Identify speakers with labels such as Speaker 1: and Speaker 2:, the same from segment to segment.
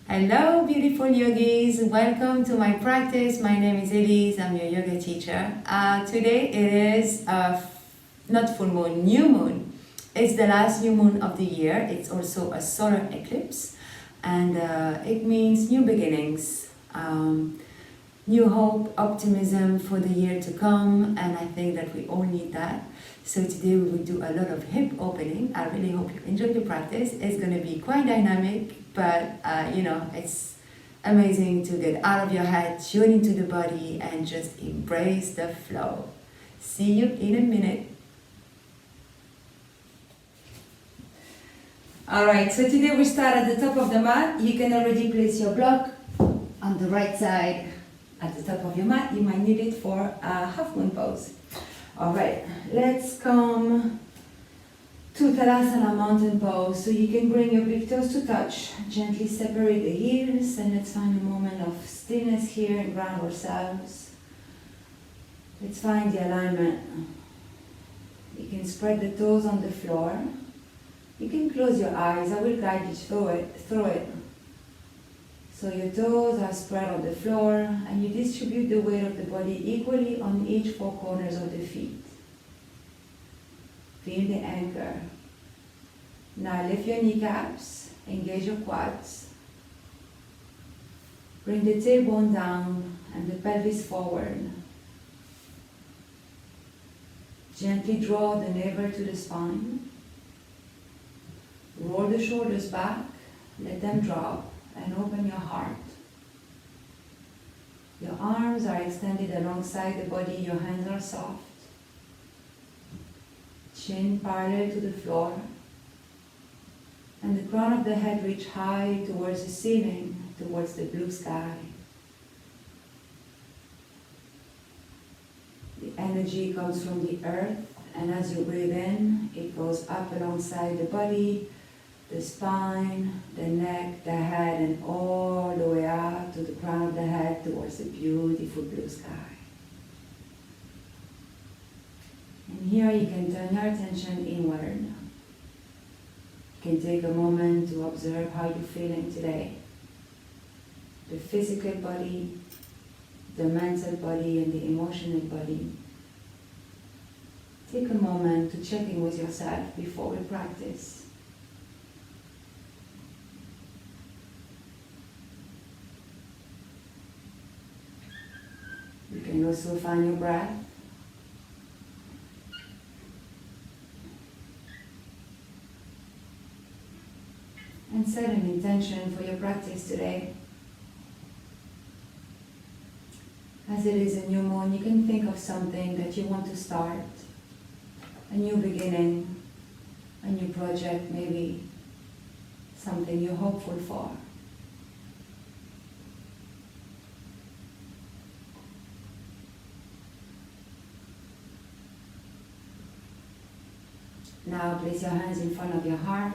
Speaker 1: Hello, beautiful yogis. Welcome to my practice. My name is Elise. I'm your yoga teacher. Today it is not full moon, new moon. It's the last new moon of the year. It's also a solar eclipse, and it means new beginnings, new hope, optimism for the year to come. And I think that we all need that. So today we will do a lot of hip opening. I really hope you enjoy the practice. It's going to be quite dynamic, but it's amazing to get out of your head, tune into the body, and just embrace the flow. See you in a minute. Alright, so today we start at the top of the mat. You can already place your block on the right side at the top of your mat. You might need it for a half moon pose. Alright, let's come to Talasana mountain pose. So you can bring your big toes to touch, gently separate the heels, and let's find a moment of stillness here and ground ourselves. Let's find the alignment. You can spread the toes on the floor. You can close your eyes. I will guide you through it. So your toes are spread on the floor, and you distribute the weight of the body equally on each four corners of the feet. Feel the anchor. Now lift your kneecaps, engage your quads. Bring the tailbone down and the pelvis forward. Gently draw the navel to the spine. Roll the shoulders back, let them drop, and open your heart. Your arms are extended alongside the body, your hands are soft. Chin parallel to the floor, and the crown of the head reach high towards the ceiling, towards the blue sky. The energy comes from the earth, and as you breathe in, it goes up alongside the body, the spine, the neck, the head, and all the way up to the crown of the head towards the beautiful blue sky. And here you can turn your attention inward. You can take a moment to observe how you're feeling today. The physical body, the mental body, and the emotional body. Take a moment to check in with yourself before we practice. You can also find your breath. And set an intention for your practice today. As it is a new moon, you can think of something that you want to start. A new beginning, a new project, maybe something you're hopeful for. Now place your hands in front of your heart,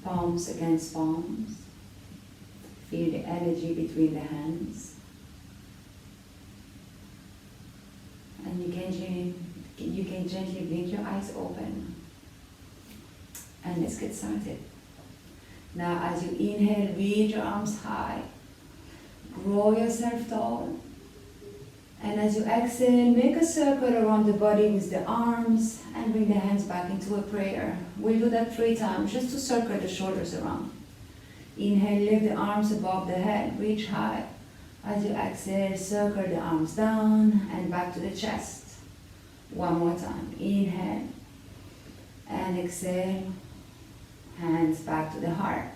Speaker 1: palms against palms. Feel the energy between the hands. And you can gently blink your eyes open. And let's get started. Now as you inhale, reach your arms high. Grow yourself tall. And as you exhale, make a circle around the body with the arms and bring the hands back into a prayer. We'll do that 3 times just to circle the shoulders around. Inhale, lift the arms above the head, reach high. As you exhale, circle the arms down and back to the chest. One more time. Inhale and exhale, hands back to the heart.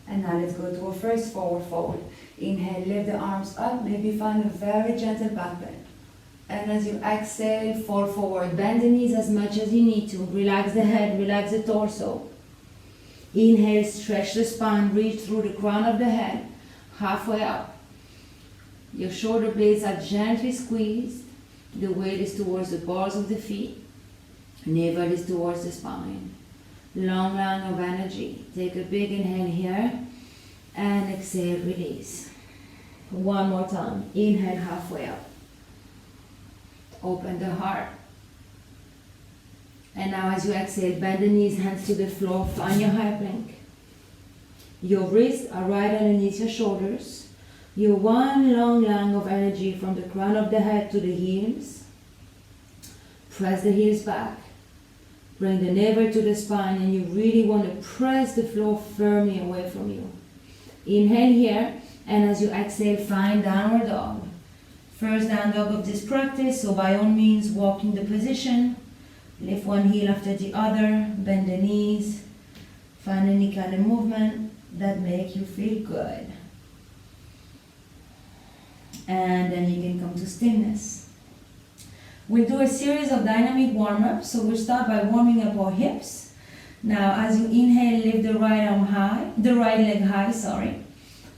Speaker 1: And now let's go to our first forward fold. Inhale, lift the arms up, maybe find a very gentle back bend. And as you exhale, fall forward. Bend the knees as much as you need to. Relax the head, relax the torso. Inhale, stretch the spine, reach through the crown of the head, halfway up. Your shoulder blades are gently squeezed. The weight is towards the balls of the feet. Navel is towards the spine. Long line of energy. Take a big inhale here and exhale, release. One more time. Inhale, halfway up. Open the heart. And now as you exhale, bend the knees, hands to the floor, find your high plank. Your wrists are right underneath your shoulders. You're one long line of energy from the crown of the head to the heels. Press the heels back. Bring the navel to the spine, and you really want to press the floor firmly away from you. Inhale here, and as you exhale, find downward dog. First down dog of this practice, so by all means walk in the position. Lift one heel after the other, bend the knees. Find any kind of movement that make you feel good. And then you can come to stillness. We'll do a series of dynamic warm-ups. So we'll start by warming up our hips. Now as you inhale, lift the right arm high, the right leg high, sorry.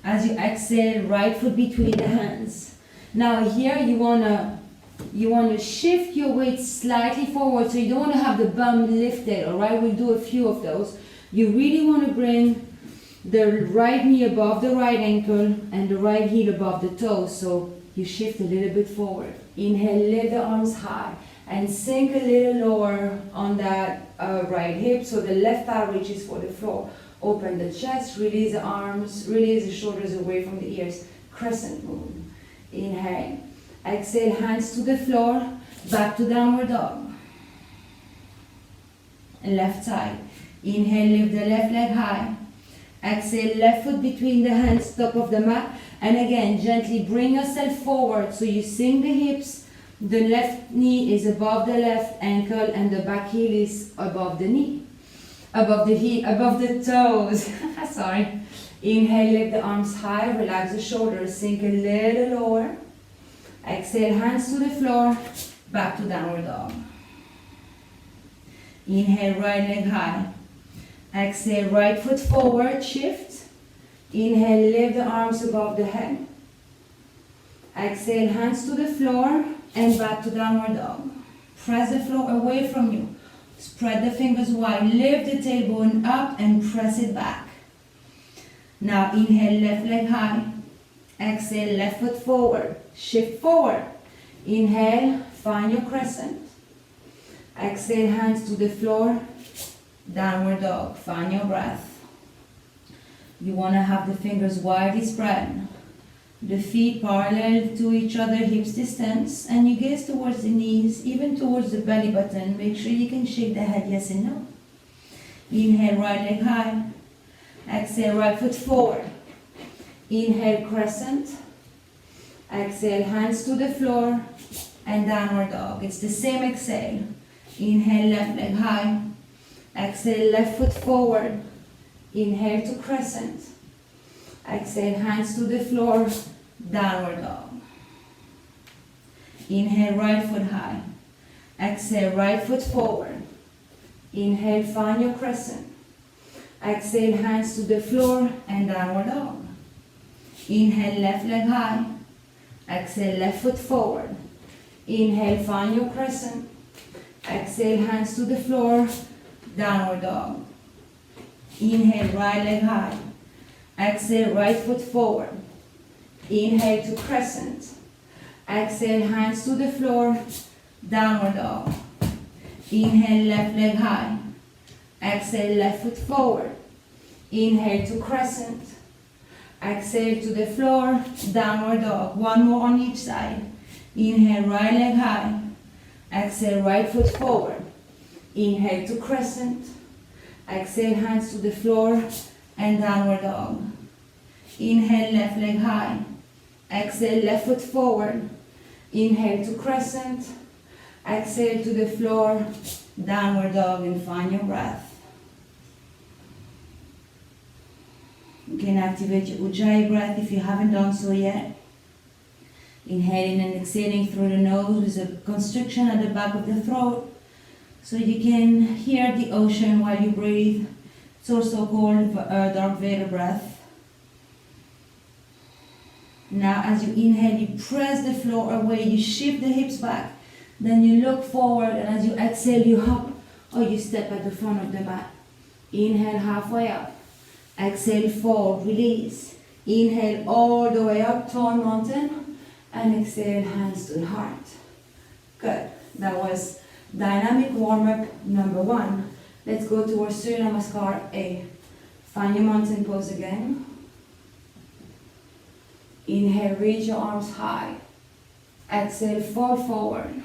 Speaker 1: As you exhale, right foot between the hands. Now here you wanna shift your weight slightly forward, so you don't wanna have the bum lifted, alright? We'll do a few of those. You really wanna bring the right knee above the right ankle and the right heel above the toes, so you shift a little bit forward. Inhale, lift the arms high and sink a little lower on that right hip, so the left thigh reaches for the floor. Open the chest, release the arms, release the shoulders away from the ears. Crescent moon. Inhale. Exhale, hands to the floor, back to downward dog. Left side. Inhale, lift the left leg high. Exhale, left foot between the hands, top of the mat. And again, gently bring yourself forward, so you sink the hips. The left knee is above the left ankle, and the back heel is above the knee. Above the heel, above the toes. Sorry. Inhale, lift the arms high, relax the shoulders, sink a little lower. Exhale, hands to the floor, back to downward dog. Inhale, right leg high. Exhale, right foot forward, shift. Inhale, lift the arms above the head. Exhale, hands to the floor and back to downward dog. Press the floor away from you. Spread the fingers wide, lift the tailbone up and press it back. Now inhale, left leg high. Exhale, left foot forward, shift forward. Inhale, find your crescent. Exhale, hands to the floor, downward dog, find your breath. You want to have the fingers widely spread. The feet parallel to each other, hips distance, and you gaze towards the knees, even towards the belly button. Make sure you can shake the head yes and no. Inhale, right leg high. Exhale, right foot forward. Inhale, crescent. Exhale, hands to the floor and downward dog. It's the same exhale. Inhale, left leg high. Exhale, left foot forward. Inhale to crescent. Exhale, hands to the floor, downward dog. Inhale, right foot high. Exhale, right foot forward. Inhale, find your crescent. Exhale, hands to the floor and downward dog. Inhale, left leg high. Exhale, left foot forward. Inhale, find your crescent. Exhale, hands to the floor, downward dog. Inhale, right leg high. Exhale, right foot forward. Inhale to crescent. Exhale, hands to the floor, downward dog. Inhale, left leg high. Exhale, left foot forward. Inhale to crescent. Exhale to the floor, downward dog. One more on each side. Inhale, right leg high. Exhale, right foot forward. Inhale to crescent. Exhale, hands to the floor and downward dog. Inhale, left leg high. Exhale, left foot forward. Inhale to crescent. Exhale to the floor, downward dog, and find your breath. You can activate your Ujjayi breath if you haven't done so yet. Inhaling and exhaling through the nose with a constriction at the back of the throat, so you can hear the ocean while you breathe. It's also called dark Veda breath. Now as you inhale, you press the floor away, you shift the hips back, then you look forward, and as you exhale, you hop or you step at the front of the mat. Inhale halfway up. Exhale, fold, release. Inhale all the way up, tall mountain, and exhale, hands to the heart. Good. That was dynamic warm-up number 1. Let's go to our Surya Namaskar A. Find your mountain pose again. Inhale, reach your arms high. Exhale, fold forward.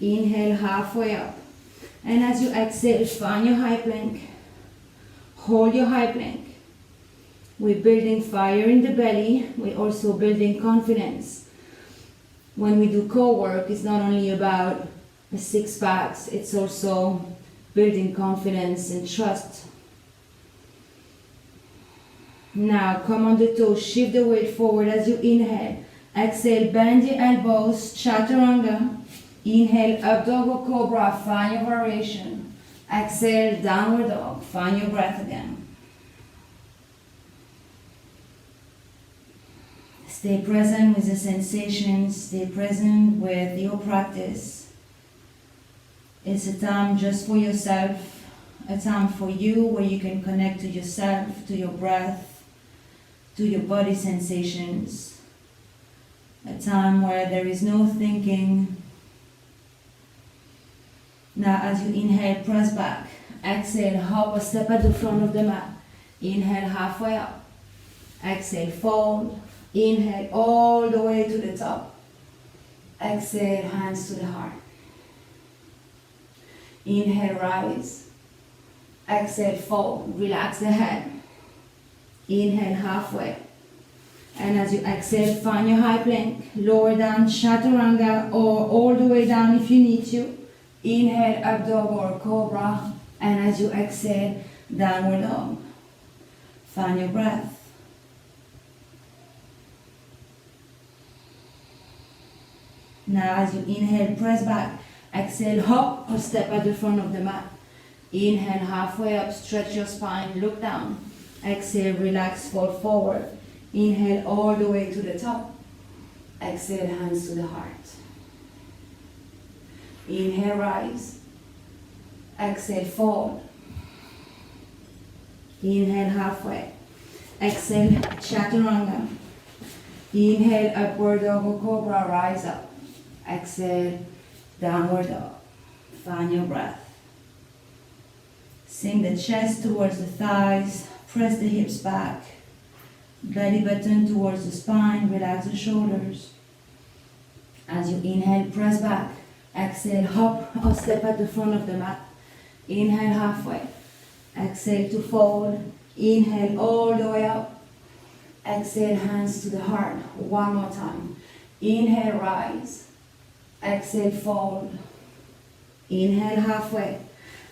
Speaker 1: Inhale, halfway up. And as you exhale, find your high plank. Hold your high plank. We're building fire in the belly. We're also building confidence. When we do core work, it's not only about the 6 packs, it's also building confidence and trust. Now come on the toes, shift the weight forward as you inhale. Exhale, bend your elbows, chaturanga. Inhale, up dog or cobra, find your variation. Exhale, downward dog, find your breath again. Stay present with the sensations, stay present with your practice. It's a time just for yourself, a time for you where you can connect to yourself, to your breath, to your body sensations. A time where there is no thinking. Now as you inhale, press back. Exhale, hop or step at the front of the mat. Inhale, halfway up. Exhale, fold. Inhale all the way to the top. Exhale, hands to the heart. Inhale, rise. Exhale, fold. Relax the head. Inhale, halfway. And as you exhale, find your high plank. Lower down, chaturanga, or all the way down if you need to. Inhale, up dog or cobra. And as you exhale, downward dog. Find your breath. Now as you inhale, press back. Exhale, hop or step at the front of the mat. Inhale, halfway up, stretch your spine, look down. Exhale, relax, fold forward. Inhale all the way to the top. Exhale, hands to the heart. Inhale, rise. Exhale, fold. Inhale, halfway. Exhale, chaturanga. Inhale, upward dog or cobra, rise up. Exhale, downward dog. Find your breath. Sink the chest towards the thighs. Press the hips back. Belly button towards the spine. Relax the shoulders. As you inhale, press back. Exhale, hop or step at the front of the mat. Inhale, halfway. Exhale to fold. Inhale all the way up. Exhale, hands to the heart. One more time. Inhale, rise. Exhale, fold. Inhale, halfway.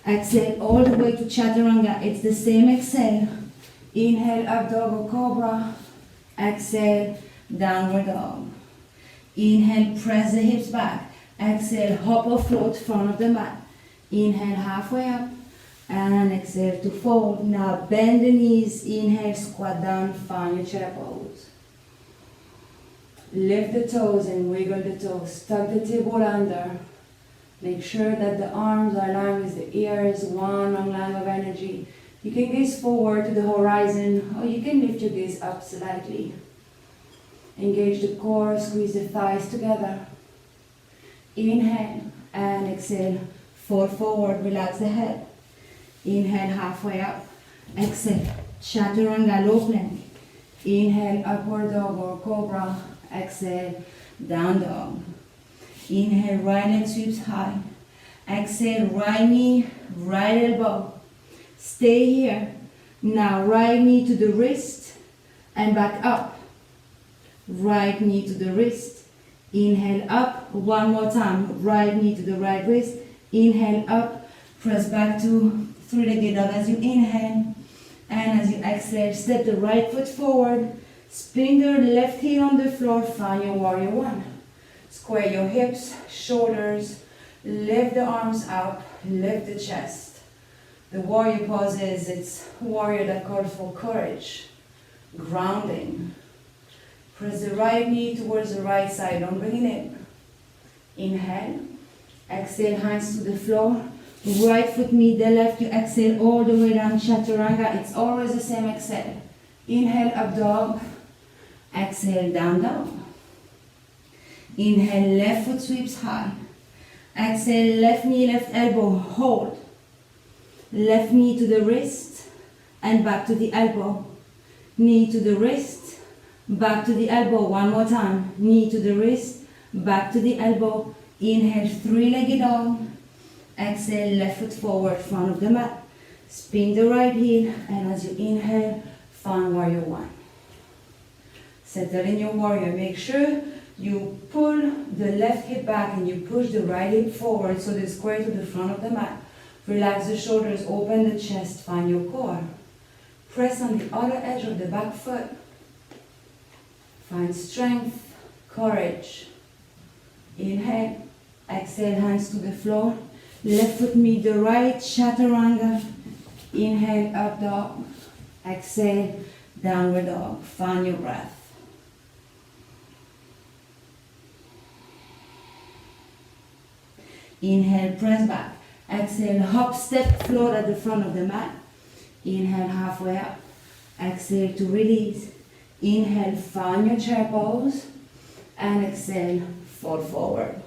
Speaker 1: Exhale all the way to chaturanga. It's the same exhale. Inhale, up dog or cobra. Exhale, downward dog. Inhale, press the hips back. Exhale, hop or float front of the mat. Inhale, halfway up. And exhale to fold. Now bend the knees. Inhale, squat down, find your chair pose. Lift the toes and wiggle the toes. Tuck the table under. Make sure that the arms are aligned with the ears, one long line of energy. You can gaze forward to the horizon, or you can lift your gaze up slightly. Engage the core, squeeze the thighs together. Inhale and exhale, fold forward, relax the head. Inhale, halfway up. Exhale, chaturanga, low plank. Inhale, upward dog or cobra. Exhale, down dog. Inhale, right leg sweeps high. Exhale, right knee, right elbow. Stay here. Now right knee to the wrist and back up. Right knee to the wrist. Inhale up. One more time. Right knee to the right wrist. Inhale up. Press back to three-legged dog as you inhale. And as you exhale, step the right foot forward. Spin the left heel on the floor. Find your warrior one. Square your hips, shoulders. Lift the arms up. Lift the chest. The warrior poses, it's warrior that calls for courage. Grounding. Press the right knee towards the right side. Don't bring it in. Inhale. Exhale, hands to the floor. Right foot meet the left. You exhale all the way down chaturanga. It's always the same exhale. Inhale, up dog. Exhale, down dog. Inhale, left foot sweeps high. Exhale, left knee, left elbow, hold. Left knee to the wrist. and back to the elbow. Knee to the wrist, back to the elbow. One more time. Knee to the wrist, back to the elbow. Inhale, three-legged dog. Exhale, left foot forward, front of the mat. Spin the right heel, and as you inhale, find warrior one. Settle in your warrior. Make sure you pull the left hip back and you push the right hip forward so they square to the front of the mat. Relax the shoulders, open the chest, find your core. Press on the other edge of the back foot. Find strength, courage. Inhale, exhale, hands to the floor. Left foot meet the right, chaturanga. Inhale, up dog. Exhale, downward dog. Find your breath. Inhale, press back. Exhale, hop, step, float at the front of the mat. Inhale, halfway up. Exhale to release. Inhale, find your chair pose. And exhale, fold forward.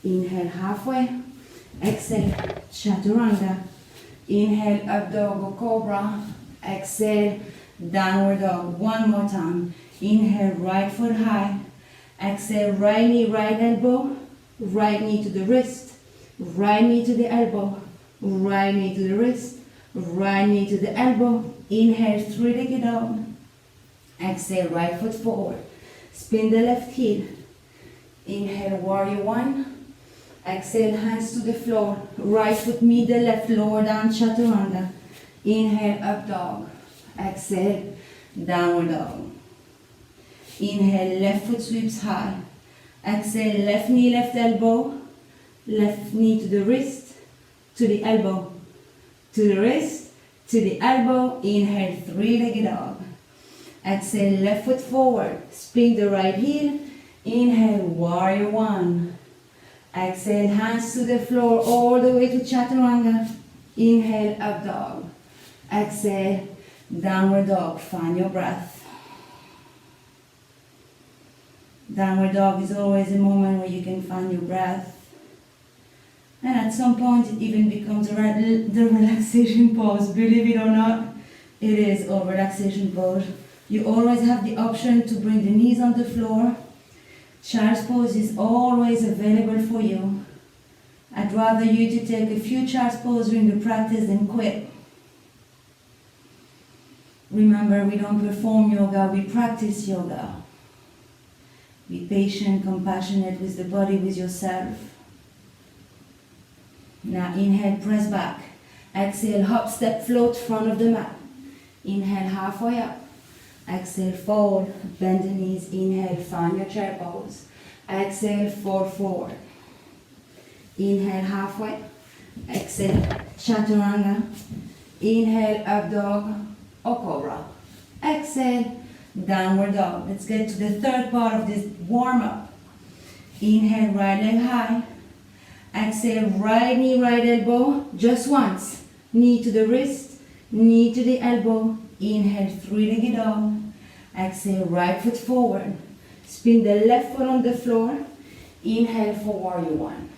Speaker 1: Inhale, halfway. Exhale, chaturanga. Inhale, up dog or cobra. Exhale, downward dog. One more time. Inhale, right foot high. Exhale, right knee, right elbow. Right knee to the wrist. Right knee to the elbow. Right knee to the wrist. Right knee to the elbow. Inhale, three-legged dog. Exhale, right foot forward. Spin the left heel. Inhale, warrior one. Exhale, hands to the floor. Right foot meet the left, lower down, chaturanga. Inhale, up dog. Exhale, downward dog. Inhale, left foot sweeps high. Exhale, left knee, left elbow. Left knee to the wrist, to the elbow. To the wrist, to the elbow. Inhale, three-legged dog. Exhale, left foot forward. Spin the right heel. Inhale, warrior one. Exhale, hands to the floor all the way to chaturanga. Inhale, up dog. Exhale, downward dog. Find your breath. Downward dog is always a moment where you can find your breath. And at some point it even becomes the relaxation pose. Believe it or not, it is a relaxation pose. You always have the option to bring the knees on the floor. Child's pose is always available for you. I'd rather you to take a few child's pose during the practice than quit. Remember, we don't perform yoga, we practice yoga. Be patient, compassionate with the body, with yourself. Now inhale, press back. Exhale, hop, step, float, front of the mat. Inhale, halfway up. Exhale, fold, bend the knees. Inhale, find your chair pose. Exhale, fold forward. Inhale, halfway. Exhale, chaturanga. Inhale, up dog or cobra. Exhale, downward dog. Let's get to the third part of this warm-up. Inhale, right leg high. Exhale, right knee, right elbow. Just once. Knee to the wrist, knee to the elbow. Inhale, three-legged dog. Exhale, right foot forward. Spin the left foot on the floor. Inhale for warrior one.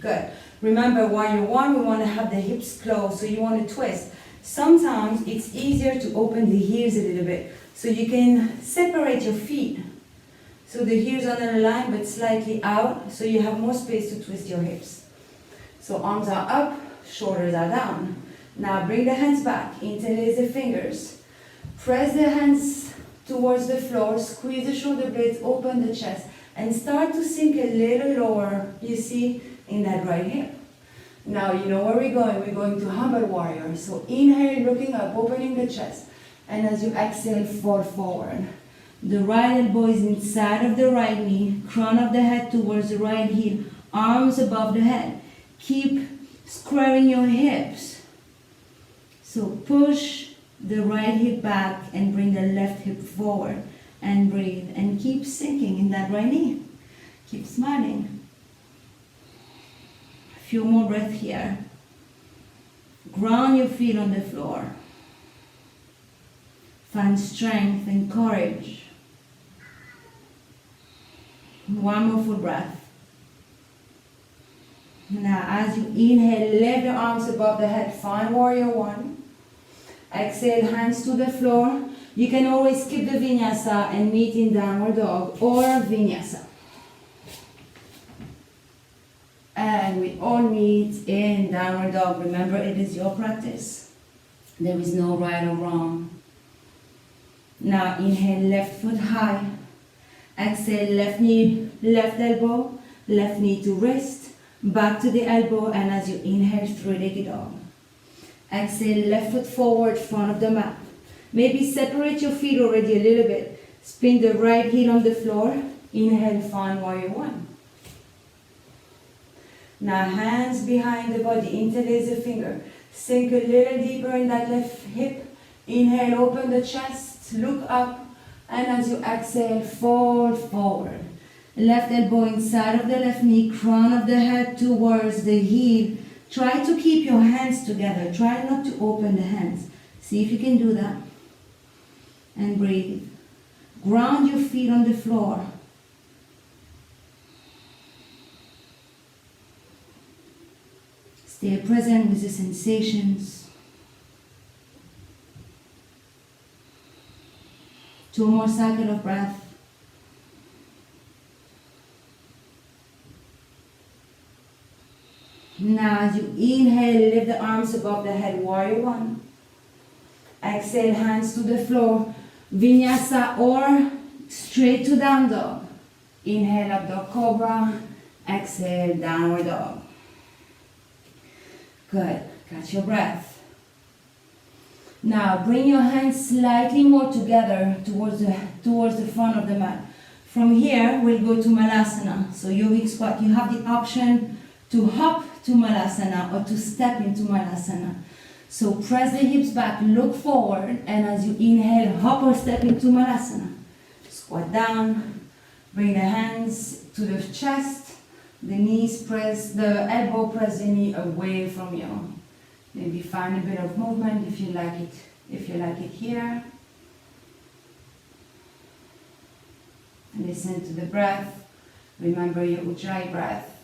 Speaker 1: Good. Remember, warrior one, we want to have the hips closed, so you want to twist. Sometimes it's easier to open the heels a little bit. So you can separate your feet. So the heels are on a line but slightly out, so you have more space to twist your hips. So arms are up, shoulders are down. Now bring the hands back, interlace the fingers. Press the hands towards the floor, squeeze the shoulder blades, open the chest, and start to sink a little lower, you see, in that right hip. Now you know where we're going. We're going to humble warrior. So inhale, looking up, opening the chest. And as you exhale, fall forward. The right elbow is inside of the right knee, crown of the head towards the right heel, arms above the head. Keep squaring your hips. So push the right hip back and bring the left hip forward and breathe and keep sinking in that right knee. Keep smiling. A few more breaths here. Ground your feet on the floor. Find strength and courage. One more full breath. Now as you inhale, lift the arms above the head. Find warrior one. Exhale, hands to the floor. You can always skip the vinyasa and meet in downward dog or vinyasa. And we all meet in downward dog. Remember, it is your practice. There is no right or wrong. Now inhale, left foot high. Exhale, left knee, left elbow, left knee to wrist, back to the elbow, and as you inhale, three-legged dog. Exhale, left foot forward, front of the mat. Maybe separate your feet already a little bit. Spin the right heel on the floor. Inhale, find warrior one. Now hands behind the body, interlace the finger. Sink a little deeper in that left hip. Inhale, open the chest, look up, and as you exhale, fold forward. Left elbow inside of the left knee, crown of the head towards the heel. Try to keep your hands together. Try not to open the hands. See if you can do that. And breathe. Ground your feet on the floor. Stay present with the sensations. 2 more cycles of breath. Now as you inhale, lift the arms above the head, warrior one. Exhale, hands to the floor, vinyasa or straight to down dog. Inhale, up dog cobra. Exhale, downward dog. Good, catch your breath. Now bring your hands slightly more together towards the front of the mat. From here, we'll go to Malasana. So yogic squat, you have the option to hop to Malasana or to step into Malasana. So press the hips back, look forward, and as you inhale, hop or step into Malasana. Squat down, bring the hands to the chest, the knees press, the elbow press the knee away from you. Maybe find a bit of movement if you like it here. Listen to the breath. Remember your Ujjayi breath.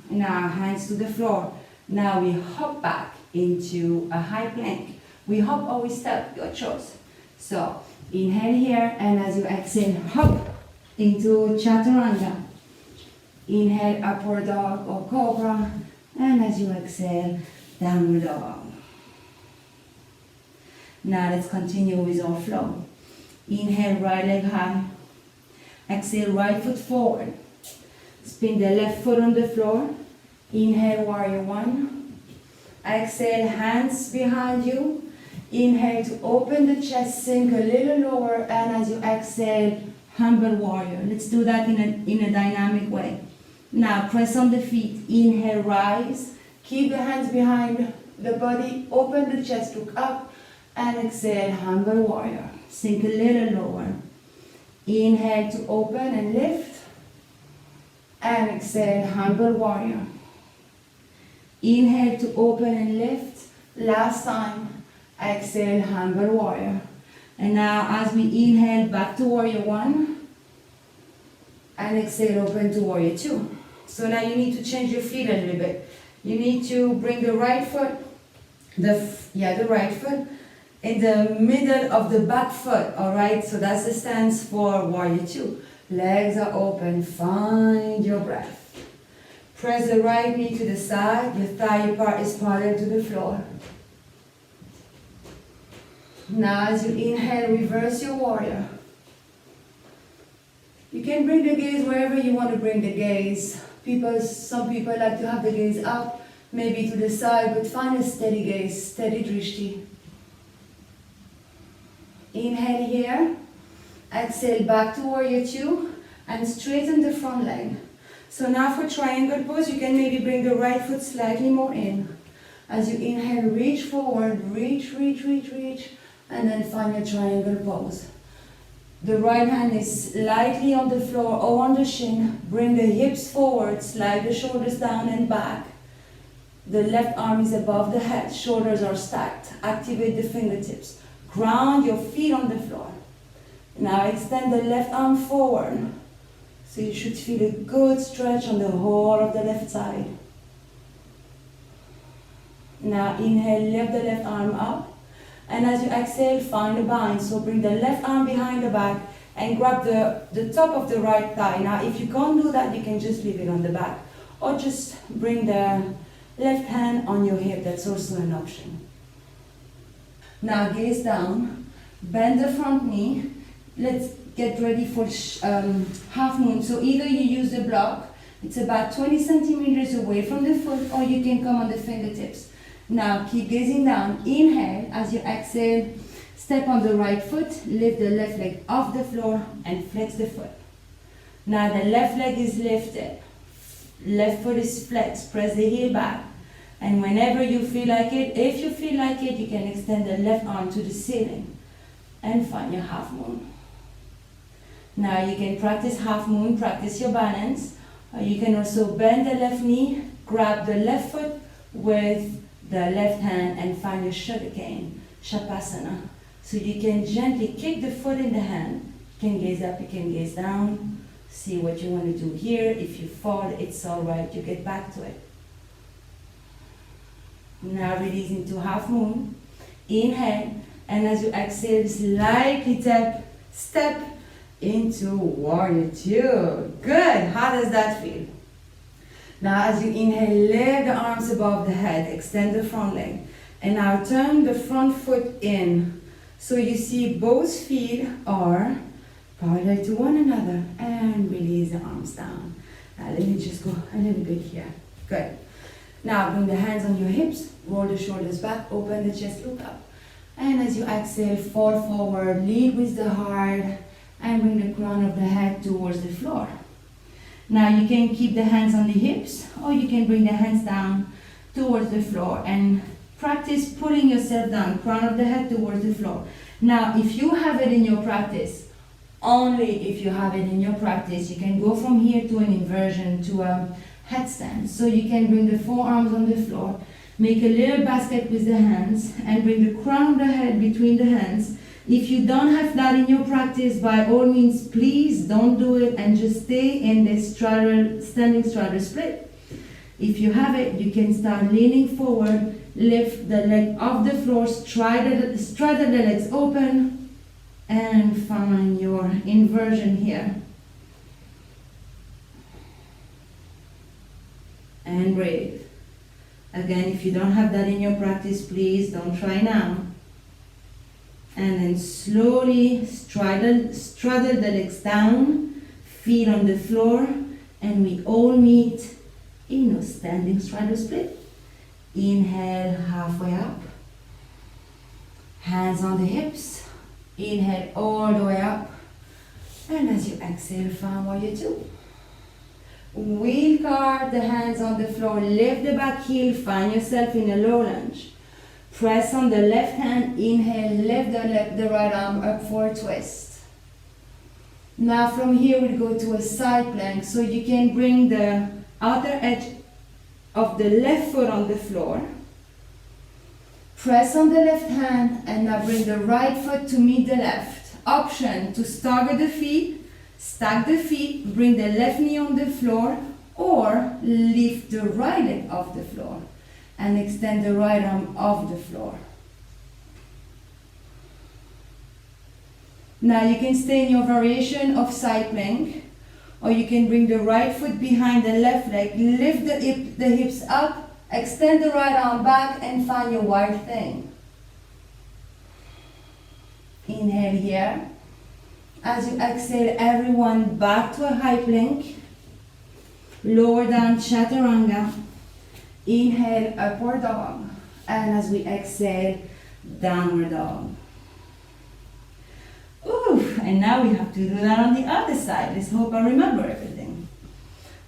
Speaker 1: Now hands to the floor. Now we hop back into a high plank. We hop or we step, your choice. So inhale here, and as you exhale, hop into Chaturanga. Inhale, upward dog or cobra, and as you exhale, downward dog. Now let's continue with our flow. Inhale, right leg high. Exhale, right foot forward. Spin the left foot on the floor. Inhale, warrior one. Exhale, hands behind you. Inhale to open the chest, sink a little lower, and as you exhale, humble warrior. Let's do that in a dynamic way. Now press on the feet. Inhale, rise. Keep the hands behind the body. Open the chest, look up, and exhale, humble warrior. Sink a little lower. Inhale to open and lift. And exhale, humble warrior. Inhale to open and lift. Last time. Exhale, humble warrior. And now as we inhale, back to warrior one. And exhale, open to warrior two. So now you need to change your feet a little bit. You need to bring the right foot, the right foot in the middle of the back foot, all right? So that's the stance for warrior two. Legs are open, find your breath. Press the right knee to the side, your thigh part is parallel to the floor. Now as you inhale, reverse your warrior. You can bring the gaze wherever you want to bring the gaze. Some people like to have the gaze up, maybe to the side, but find a steady gaze, steady drishti. Inhale here, exhale back to warrior two, and straighten the front leg. So now for triangle pose, you can maybe bring the right foot slightly more in. As you inhale, reach forward, reach, and then find your triangle pose. The right hand is lightly on the floor or on the shin. Bring the hips forward, slide the shoulders down and back. The left arm is above the head, shoulders are stacked. Activate the fingertips. Ground your feet on the floor. Now extend the left arm forward. So you should feel a good stretch on the whole of the left side.
Speaker 2: Now inhale, lift the left arm up. And as you exhale, find a bind. So bring the left arm behind the back and grab the top of the right thigh. Now if you can't do that, you can just leave it on the back. Or just bring the left hand on your hip. That's also an option. Now gaze down, bend the front knee. Let's get ready for half moon. So either you use the block, it's about 20 centimeters away from the foot, or you can come on the fingertips. Now keep gazing down. Inhale. As you exhale, step on the right foot, lift the left leg off the floor and flex the foot. Now the left leg is lifted. Left foot is flexed. Press the heel back. And whenever you feel like it, if you feel like it, you can extend the left arm to the ceiling and find your half moon. Now you can practice half moon, practice your balance. Or you can also bend the left knee, grab the left foot with the left hand and find your sugar cane, Shapasana. So you can gently kick the foot in the hand. You can gaze up, you can gaze down. See what you want to do here. If you fall, it's all right. You get back to it. Now release into half moon. Inhale. And as you exhale, slightly step into warrior two. Good. How does that feel? Now as you inhale, lift the arms above the head. Extend the front leg. And now turn the front foot in. So you see both feet are parallel to one another. And release the arms down. Now let me just go a little bit here. Good. Now bring the hands on your hips. Roll the shoulders back. Open the chest, look up. And as you exhale, fall forward. Lead with the heart. And bring the crown of the head towards the floor. Now you can keep the hands on the hips, or you can bring the hands down towards the floor and practice putting yourself down, crown of the head towards the floor. Now if you have it in your practice, only if you have it in your practice, you can go from here to an inversion, to a headstand. So you can bring the forearms on the floor, make a little basket with the hands, and bring the crown of the head between the hands. If you don't have that in your practice, by all means, please don't do it and just stay in this standing straddle split. If you have it, you can start leaning forward, lift the leg off the floor, straddle the legs open, and find your inversion here. And breathe. Again, if you don't have that in your practice, please don't try now. And then slowly straddle the legs down, feet on the floor, and we all meet in a standing straddle split. Inhale, halfway up. Hands on the hips. Inhale all the way up. And as you exhale, find warrior two. Wheel card the hands on the floor, lift the back heel, find yourself in a low lunge. Press on the left hand, inhale, lift the right arm up for a twist. Now from here we'll go to a side plank, so you can bring the outer edge of the left foot on the floor. Press on the left hand and now bring the right foot to meet the left. Option to stagger the feet, stack the feet, bring the left knee on the floor, or lift the right leg off the floor and extend the right arm off the floor. Now you can stay in your variation of side plank, or you can bring the right foot behind the left leg, lift the hips up, extend the right arm back and find your wild thing. Inhale here. As you exhale, everyone back to a high plank. Lower down chaturanga. Inhale, upward dog. And as we exhale, downward dog. Ooh, and now we have to do that on the other side. Let's hope I remember everything.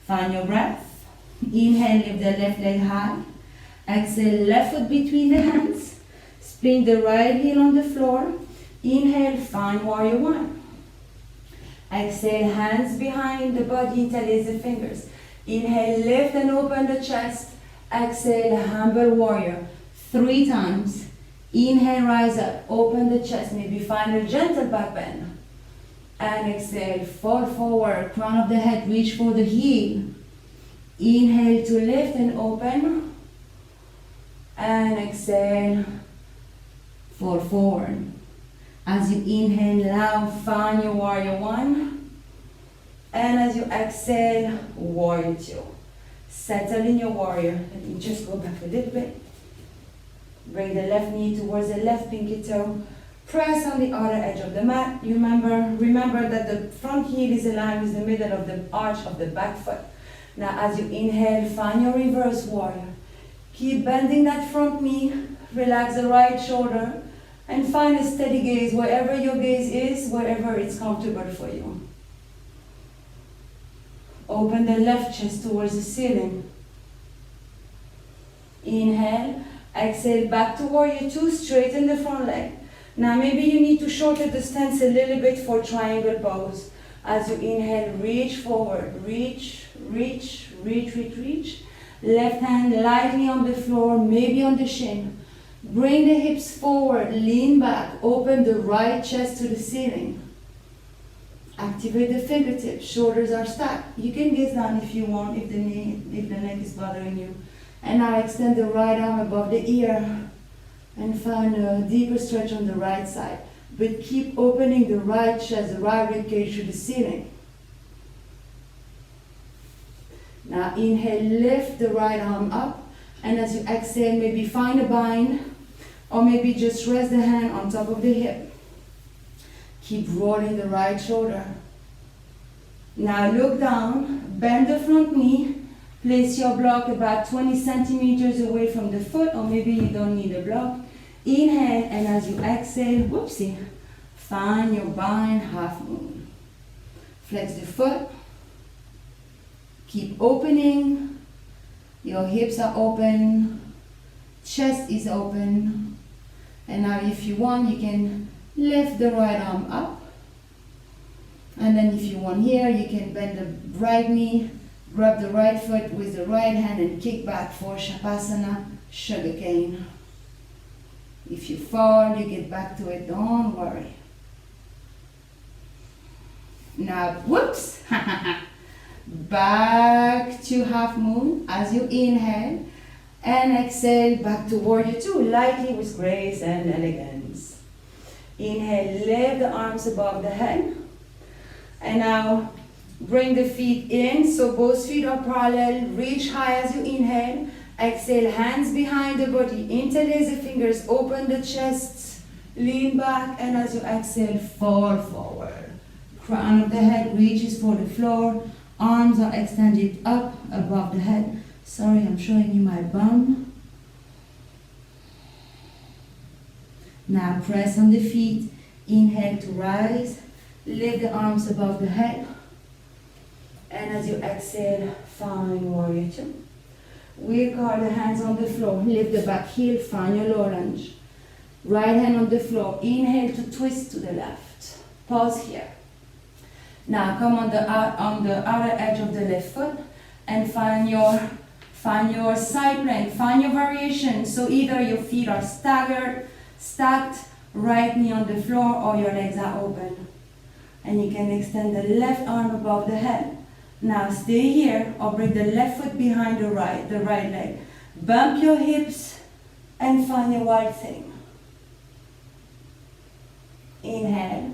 Speaker 2: Find your breath. Inhale, lift the left leg high. Exhale, left foot between the hands. Spin the right heel on the floor. Inhale, find warrior one. Exhale, hands behind the body, interlace the fingers. Inhale, lift and open the chest. Exhale, humble warrior. 3 times. Inhale, rise up, open the chest, maybe find a gentle back bend. And exhale, fall forward, crown of the head, reach for the heel. Inhale to lift and open. And exhale, fold forward. As you inhale, now find your warrior one. And as you exhale, warrior two. Settle in your warrior. Let me just go back a little bit. Bring the left knee towards the left pinky toe. Press on the outer edge of the mat. Remember that the front heel is aligned with the middle of the arch of the back foot. Now as you inhale, find your reverse warrior. Keep bending that front knee. Relax the right shoulder. And find a steady gaze wherever your gaze is, wherever it's comfortable for you. Open the left chest towards the ceiling. Inhale. Exhale, back to warrior two, straighten the front leg. Now maybe you need to shorten the stance a little bit for triangle pose. As you inhale, reach forward, reach. Left hand lightly on the floor, maybe on the shin. Bring the hips forward, lean back, open the right chest to the ceiling. Activate the fingertips, shoulders are stacked. You can gaze down if you want, if the neck is bothering you. And now extend the right arm above the ear and find a deeper stretch on the right side. But keep opening the right chest, the right ribcage to the ceiling. Now inhale, lift the right arm up. And as you exhale, maybe find a bind or maybe just rest the hand on top of the hip. Keep rolling the right shoulder. Now look down, bend the front knee. Place your block about 20 centimeters away from the foot, or maybe you don't need a block. Inhale, and as you exhale, whoopsie, find your bind, half moon. Flex the foot. Keep opening. Your hips are open. Chest is open. And now if you want, you can lift the right arm up. And then if you want here, you can bend the right knee. Grab the right foot with the right hand and kick back for Shapasana, sugar cane. If you fall, you get back to it, don't worry. Now, whoops, back to half moon as you inhale and exhale back to warrior two, lightly with grace and elegance. Inhale, lift the arms above the head. And now, bring the feet in, so both feet are parallel. Reach high as you inhale. Exhale, hands behind the body. Interlace the fingers, open the chest, lean back, and as you exhale, fall forward. Crown of the head reaches for the floor. Arms are extended up above the head. Sorry, I'm showing you my bum. Now press on the feet. Inhale to rise. Lift the arms above the head. And as you exhale, find warrior two. Wheel car the hands on the floor. Lift the back heel, find your low lunge. Right hand on the floor. Inhale to twist to the left. Pause here. Now come on the outer edge of the left foot and find your side plank. Find your variation. So either your feet are stacked, right knee on the floor, or your legs are open. And you can extend the left arm above the head. Now stay here or bring the left foot behind the right leg. Bump your hips and find your wild thing. Inhale.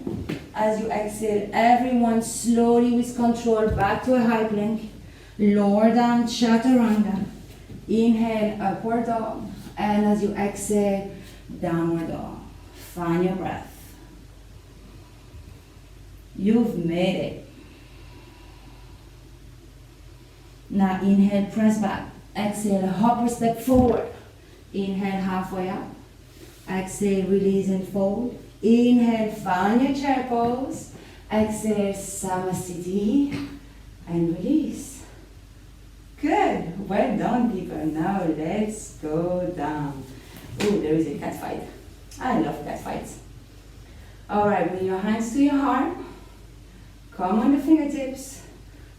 Speaker 2: As you exhale, everyone slowly with control back to a high plank. Lower down, chaturanga. Inhale, upward dog. And as you exhale, downward dog. Find your breath. You've made it. Now inhale, press back. Exhale, hop or step forward. Inhale, halfway up. Exhale, release and fold. Inhale, find your chair pose. Exhale, Samasthiti. And release. Good. Well done, people. Now let's go down. Ooh, there is a cat fight. I love cat fights. Alright, bring your hands to your heart. Come on the fingertips.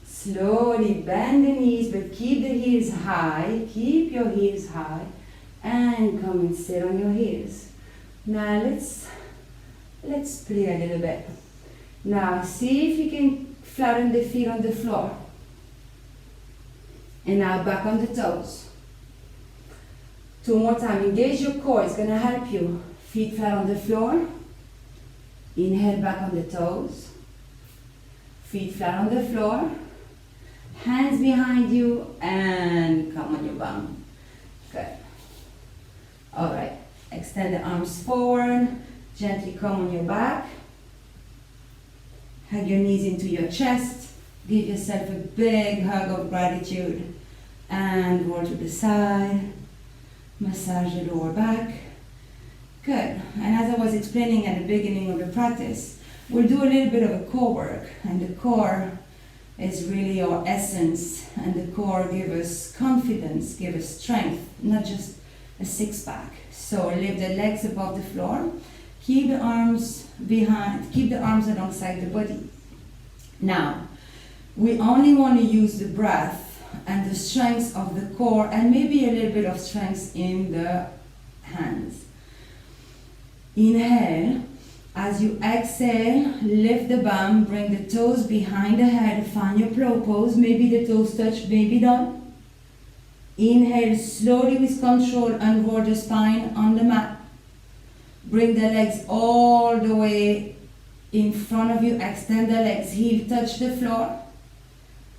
Speaker 2: Slowly bend the knees, but keep the heels high. Keep your heels high. And come and sit on your heels. Now let's play a little bit. Now see if you can flatten the feet on the floor. And now back on the toes. 2 more times. Engage your core. It's going to help you. Feet flat on the floor. Inhale back on the toes. Feet flat on the floor. Hands behind you and come on your bum. Good. All right. Extend the arms forward. Gently come on your back. Hug your knees into your chest. Give yourself a big hug of gratitude. And roll to the side. Massage the lower back. Good. And as I was explaining at the beginning of the practice, we'll do a little bit of a core work. And the core is really our essence. And the core gives us confidence, gives us strength, not just a six-pack. So lift the legs above the floor. Keep the arms behind, keep the arms alongside the body. Now, we only want to use the breath and the strength of the core and maybe a little bit of strength in the hands. Inhale. As you exhale, lift the bum, bring the toes behind the head, find your plow pose. Maybe the toes touch, maybe not. Inhale slowly with control, unroll the spine on the mat. Bring the legs all the way in front of you. Extend the legs, heel touch the floor.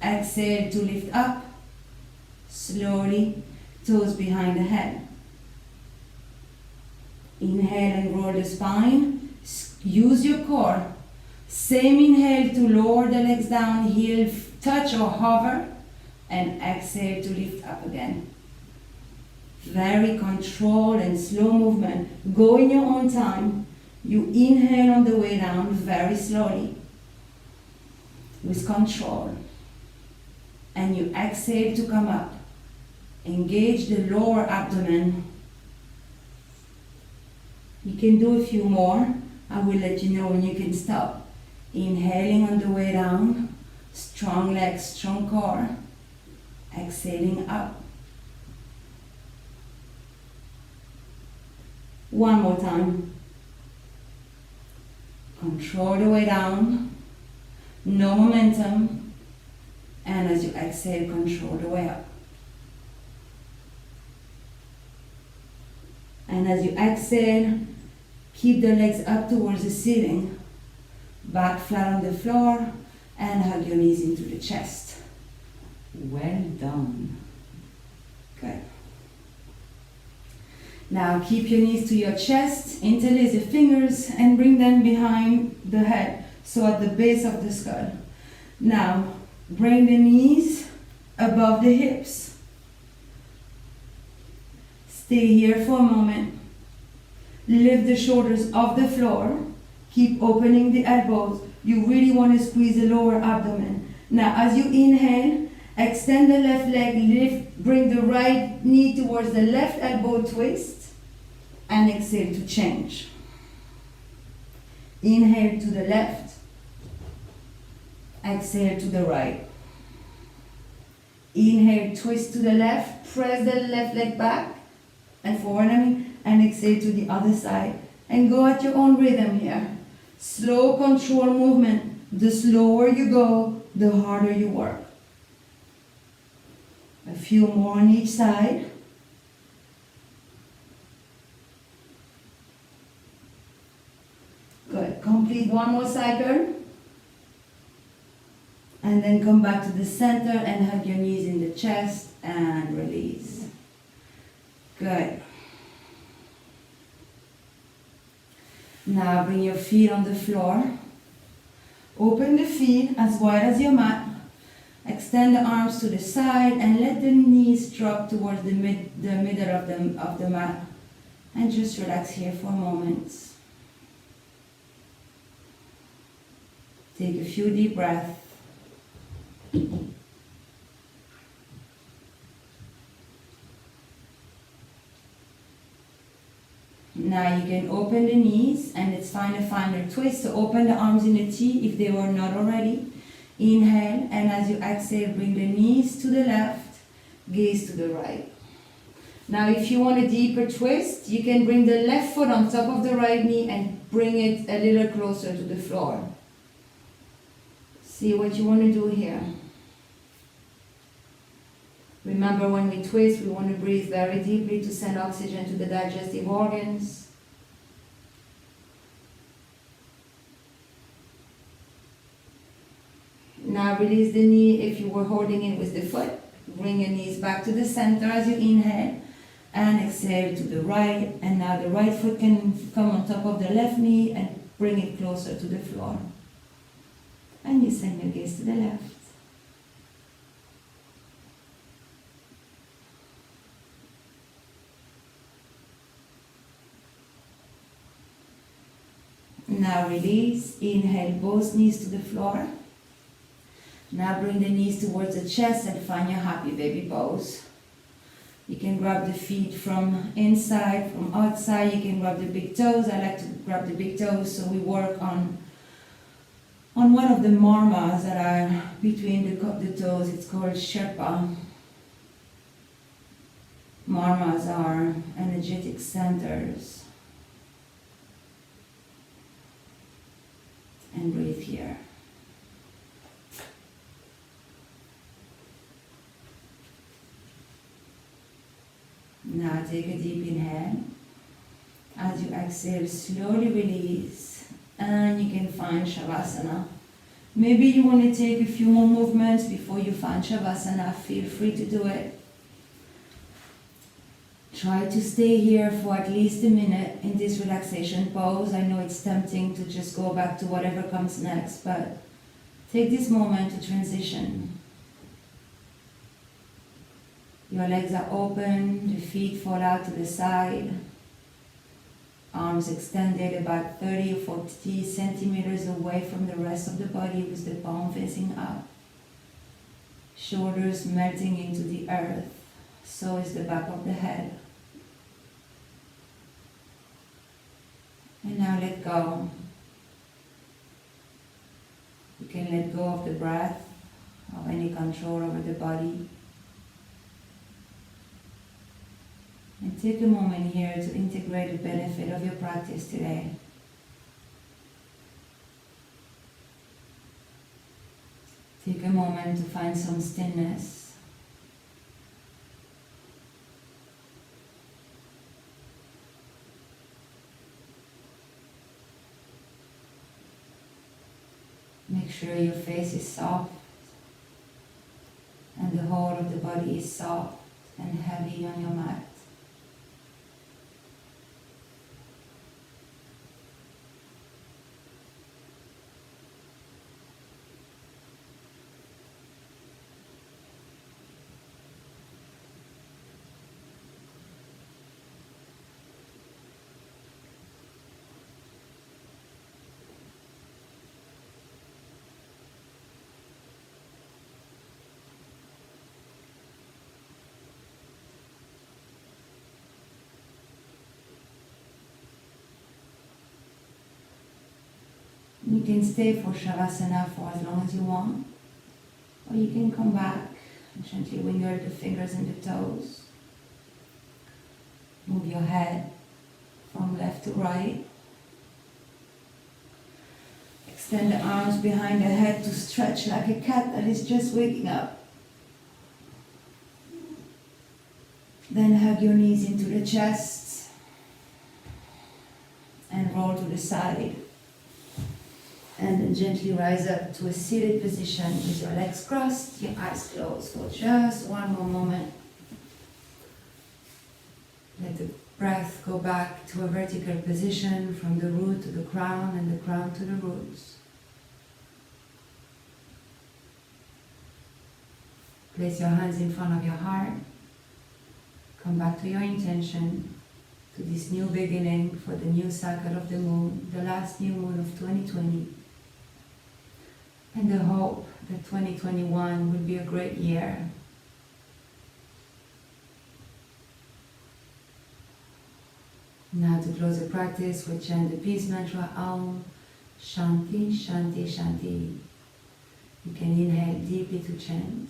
Speaker 2: Exhale to lift up. Slowly, toes behind the head. Inhale and roll the spine. Use your core. Same inhale to lower the legs down, heel touch or hover. And exhale to lift up again. Very controlled and slow movement. Go in your own time. You inhale on the way down very slowly with control. And you exhale to come up. Engage the lower abdomen. You can do a few more. I will let you know when you can stop. Inhaling on the way down. Strong legs, strong core. Exhaling up. One more time. Control the way down. No momentum. And as you exhale, control the way up. And as you exhale, keep the legs up towards the ceiling. Back flat on the floor and hug your knees into the chest. Well done. Good. Now keep your knees to your chest, interlace the fingers and bring them behind the head, so at the base of the skull. Now bring the knees above the hips. Stay here for a moment. Lift the shoulders off the floor. Keep opening the elbows. You really want to squeeze the lower abdomen. Now as you inhale, extend the left leg, lift, bring the right knee towards the left elbow twist, and exhale to change. Inhale to the left, exhale to the right. Inhale, twist to the left, press the left leg back and forward, and exhale to the other side. And go at your own rhythm here. Slow control movement. The slower you go, the harder you work. A few more on each side. Good. Complete one more cycle. And then come back to the center and hug your knees in the chest and release. Good. Now bring your feet on the floor. Open the feet as wide as your mat. Extend the arms to the side and let the knees drop towards the middle of the mat. And just relax here for a moment. Take a few deep breaths. Now you can open the knees, and it's fine to find a twist. So open the arms in a T if they were not already. Inhale, and as you exhale, bring the knees to the left, gaze to the right. Now if you want a deeper twist, you can bring the left foot on top of the right knee and bring it a little closer to the floor. See what you want to do here.
Speaker 1: Remember, when we twist, we want to breathe very deeply to send oxygen to the digestive organs. Now release the knee if you were holding it with the foot. Bring your knees back to the center as you inhale. And exhale to the right. And now the right foot can come on top of the left knee and bring it closer to the floor. And you send your gaze to the left. Now release. Inhale both knees to the floor. Now bring the knees towards the chest and find your happy baby pose. You can grab the feet from inside, from outside. You can grab the big toes. I like to grab the big toes, so we work on one of the marmas that are between the toes. It's called Sherpa. Marmas are energetic centers. And breathe here. Now take a deep inhale. As you exhale, slowly release. And you can find Shavasana. Maybe you want to take a few more movements before you find Shavasana. Feel free to do it. Try to stay here for at least a minute in this relaxation pose. I know it's tempting to just go back to whatever comes next, but take this moment to transition. Your legs are open, the feet fall out to the side, arms extended about 30 or 40 centimeters away from the rest of the body with the palm facing up. Shoulders melting into the earth, so is the back of the head. And now let go. You can let go of the breath, of any control over the body. And take a moment here to integrate the benefit of your practice today. Take a moment to find some stillness. Make sure your face is soft and the whole of the body is soft and heavy on your mat. You can stay for Shavasana for as long as you want, or you can come back and gently wiggle the fingers and the toes. Move your head from left to right. Extend the arms behind the head to stretch like a cat that is just waking up. Then hug your knees into the chest and roll to the side. And then gently rise up to a seated position with your legs crossed, your eyes closed for just one more moment. Let the breath go back to a vertical position from the root to the crown and the crown to the roots. Place your hands in front of your heart. Come back to your intention, to this new beginning for the new cycle of the moon, the last new moon of 2020. And the hope that 2021 will be a great year. Now to close the practice, we chant the peace mantra Om Shanti Shanti Shanti. You can inhale deeply to chant.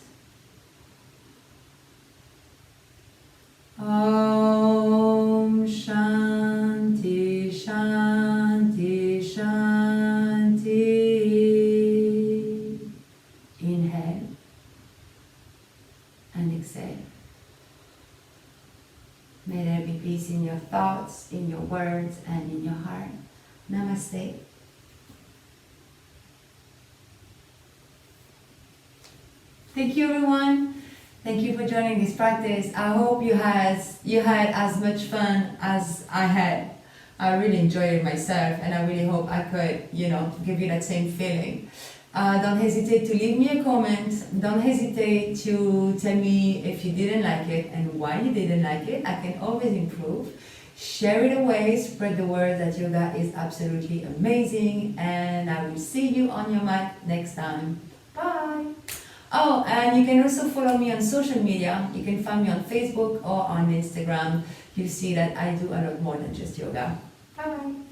Speaker 1: Om Shanti Shanti Shanti. Inhale and exhale. May there be peace in your thoughts, in your words, and in your heart. Namaste. Thank you, everyone. Thank you for joining this practice. I hope you had as much fun as I had. I really enjoyed it myself, and I really hope I could, give you that same feeling. Don't hesitate to leave me a comment. Don't hesitate to tell me if you didn't like it and why you didn't like it. I can always improve. Share it away, spread the word that yoga is absolutely amazing, and I will see you on your mat next time. Bye! Oh, and you can also follow me on social media. You can find me on Facebook or on Instagram. You'll see that I do a lot more than just yoga. Bye-bye!